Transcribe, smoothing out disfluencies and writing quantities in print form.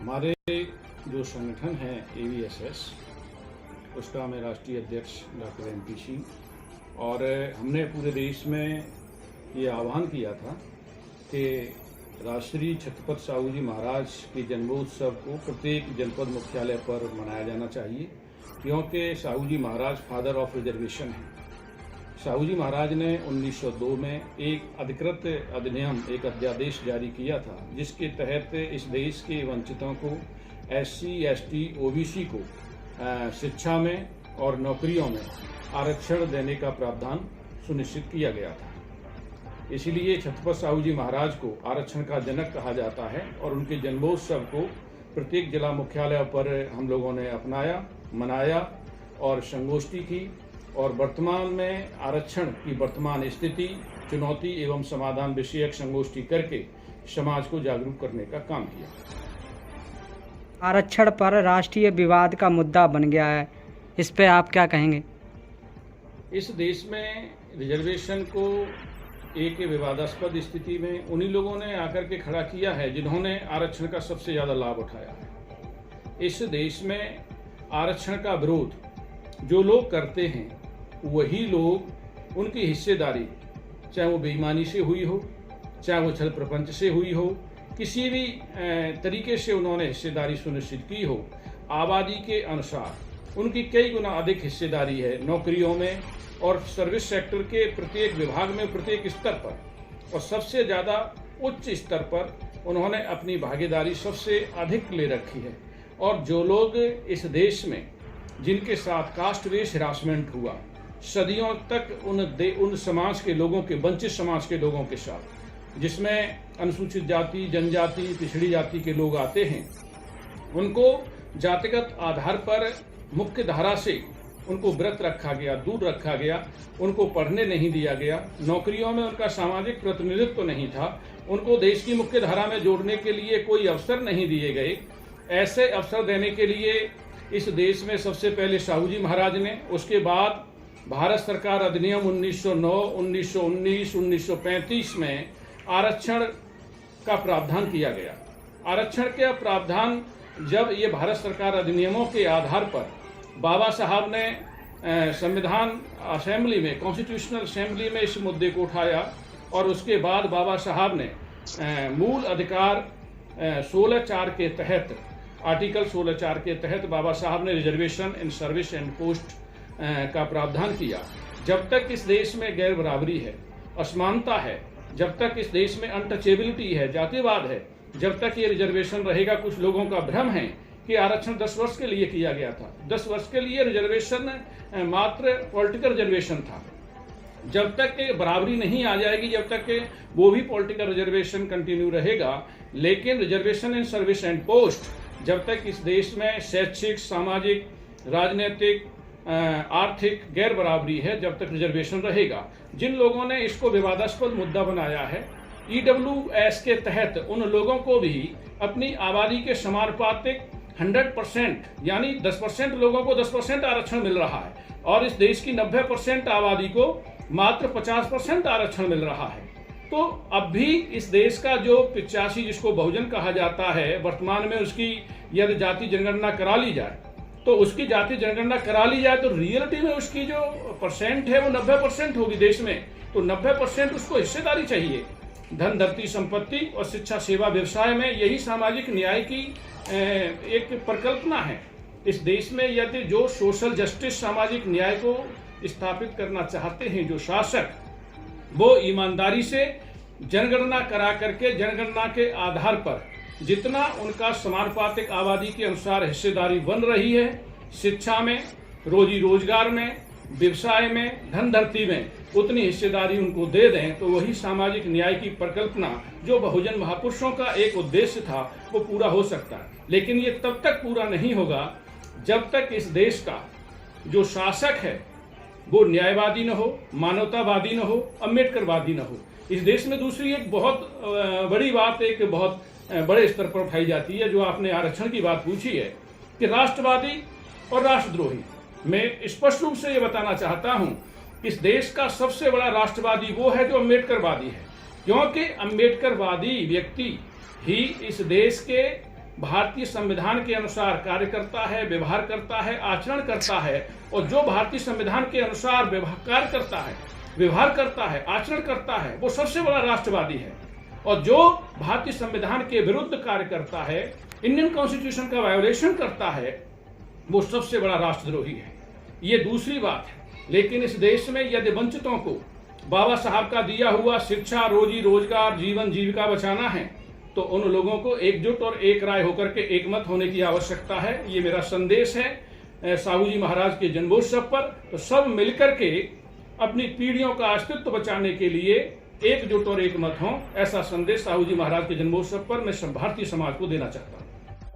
हमारे जो संगठन है AVSS, उसका मैं राष्ट्रीय अध्यक्ष डॉक्टर MP सिंह, और हमने पूरे देश में ये आह्वान किया था कि राष्ट्रीय छत्रपति साहू जी महाराज के जन्मोत्सव को प्रत्येक जनपद मुख्यालय पर मनाया जाना चाहिए, क्योंकि साहू जी महाराज फादर ऑफ रिजर्वेशन हैं। साहू जी महाराज ने 1902 में एक अधिकृत अधिनियम, एक अध्यादेश जारी किया था, जिसके तहत इस देश के वंचितों को, SC, ST, OBC को शिक्षा में और नौकरियों में आरक्षण देने का प्रावधान सुनिश्चित किया गया था। इसीलिए छत्रपति साहू जी महाराज को आरक्षण का जनक कहा जाता है और उनके जन्मोत्सव को प्रत्येक जिला मुख्यालय पर हम लोगों ने अपनाया, मनाया और संगोष्ठी की, और वर्तमान में आरक्षण की वर्तमान स्थिति, चुनौती एवं समाधान विषयक संगोष्ठी करके समाज को जागरूक करने का काम किया। आरक्षण पर राष्ट्रीय विवाद का मुद्दा बन गया है, इस पे आप क्या कहेंगे? इस देश में रिजर्वेशन को एक विवादास्पद स्थिति में उन्हीं लोगों ने आकर के खड़ा किया है जिन्होंने आरक्षण का सबसे ज़्यादा लाभ उठाया है। इस देश में आरक्षण का विरोध जो लोग करते हैं, वही लोग, उनकी हिस्सेदारी, चाहे वो बेईमानी से हुई हो, चाहे वो छल प्रपंच से हुई हो, किसी भी तरीके से उन्होंने हिस्सेदारी सुनिश्चित की हो, आबादी के अनुसार उनकी कई गुना अधिक हिस्सेदारी है नौकरियों में और सर्विस सेक्टर के प्रत्येक विभाग में, प्रत्येक स्तर पर, और सबसे ज़्यादा उच्च स्तर पर उन्होंने अपनी भागीदारी सबसे अधिक ले रखी है। और जो लोग इस देश में, जिनके साथ कास्ट बेस्ड हिरासमेंट हुआ सदियों तक, उन समाज के लोगों के, वंचित समाज के लोगों के साथ, जिसमें अनुसूचित जाति, जनजाति, पिछड़ी जाति के लोग आते हैं, उनको जातिगत आधार पर मुख्य धारा से उनको व्रत रखा गया, दूर रखा गया, उनको पढ़ने नहीं दिया गया, नौकरियों में उनका सामाजिक प्रतिनिधित्व नहीं था, उनको देश की मुख्य धारा में जोड़ने के लिए कोई अवसर नहीं दिए गए। ऐसे अवसर देने के लिए इस देश में सबसे पहले साहू जी महाराज ने, उसके बाद भारत सरकार अधिनियम 1909, 1919, 1935 में आरक्षण का प्रावधान किया गया। आरक्षण का प्रावधान जब ये भारत सरकार अधिनियमों के आधार पर बाबा साहब ने संविधान असेंबली में, कॉन्स्टिट्यूशनल असेंबली में इस मुद्दे को उठाया, और उसके बाद बाबा साहब ने मूल अधिकार 16(4) के तहत, आर्टिकल 16(4) के तहत बाबा साहब ने reservation in service and post का प्रावधान किया। जब तक इस देश में गैर बराबरी है, असमानता है, जब तक इस देश में अनटचेबिलिटी है, जातिवाद है, जब तक ये रिजर्वेशन रहेगा। कुछ लोगों का भ्रम है कि आरक्षण 10 वर्ष के लिए किया गया था। 10 वर्ष के लिए रिजर्वेशन मात्र पॉलिटिकल रिजर्वेशन था। जब तक बराबरी नहीं आ जाएगी, जब तक वो भी पॉलिटिकल रिजर्वेशन कंटिन्यू रहेगा। लेकिन reservation in service and post, जब तक इस देश में शैक्षिक, सामाजिक, राजनीतिक, आर्थिक गैर बराबरी है, जब तक रिजर्वेशन रहेगा। जिन लोगों ने इसको विवादास्पद मुद्दा बनाया है, EWS के तहत उन लोगों को भी अपनी आबादी के समानुपातिक 100%, यानी 10% लोगों को 10% आरक्षण मिल रहा है, और इस देश की 90% आबादी को मात्र 50% आरक्षण मिल रहा है। तो अब भी इस देश का जो 85, जिसको बहुजन कहा जाता है, वर्तमान में उसकी यदि जाति जनगणना करा ली जाए, तो उसकी जाति जनगणना करा ली जाए तो रियलिटी में उसकी जो परसेंट है वो 90% होगी देश में। तो 90% उसको हिस्सेदारी चाहिए। धन, धरती, संपत्ति और शिक्षा, सेवा, व्यवसाय में, यही सामाजिक न्याय की एक परिकल्पना है इस देश में। यदि जो सोशल जस्टिस, सामाजिक न्याय को स्थापित करना चाहते हैं जो शासक, वो ईमानदारी से जनगणना करा करके, जनगणना के आधार पर जितना उनका समानुपातिक आबादी के अनुसार हिस्सेदारी बन रही है, शिक्षा में, रोजी रोजगार में, व्यवसाय में, धन धरती में, उतनी हिस्सेदारी उनको दे दें, तो वही सामाजिक न्याय की परिकल्पना जो बहुजन महापुरुषों का एक उद्देश्य था, वो पूरा हो सकता है। लेकिन ये तब तक पूरा नहीं होगा जब तक इस देश का जो शासक है वो न्यायवादी न हो, मानवतावादी न हो, अम्बेडकरवादी न हो। इस देश में दूसरी एक बहुत बड़ी बात, एक बहुत बड़े स्तर पर उठाई जाती है, जो आपने आरक्षण की बात पूछी है, कि राष्ट्रवादी और राष्ट्रद्रोही। मैं स्पष्ट रूप से ये बताना चाहता हूँ, इस देश का सबसे बड़ा राष्ट्रवादी वो है जो अम्बेडकरवादी है, क्योंकि अम्बेडकरवादी व्यक्ति ही इस देश के भारतीय संविधान के अनुसार कार्य करता है, व्यवहार करता है, आचरण करता है, और जो भारतीय संविधान के अनुसार कार्य करता है, व्यवहार करता है, आचरण करता है, वो सबसे बड़ा राष्ट्रवादी है। और जो भारतीय संविधान के विरुद्ध कार्य करता है, इंडियन कॉन्स्टिट्यूशन का वायोलेशन करता है, वो सबसे बड़ा राष्ट्रद्रोही है। ये दूसरी बात है। लेकिन इस देश में यदि वंचितों को बाबा साहब का दिया हुआ शिक्षा, रोजी रोजगार, जीवन जीविका बचाना है, तो उन लोगों को एकजुट और एक राय होकर के एकमत होने की आवश्यकता है। ये मेरा संदेश है साहू जी महाराज के जन्मोत्सव पर। तो सब मिलकर के अपनी पीढ़ियों का अस्तित्व बचाने के लिए एकजुट और एकमत हों, ऐसा संदेश साहू जी महाराज के जन्मोत्सव पर मैं सब भारतीय समाज को देना चाहता हूँ।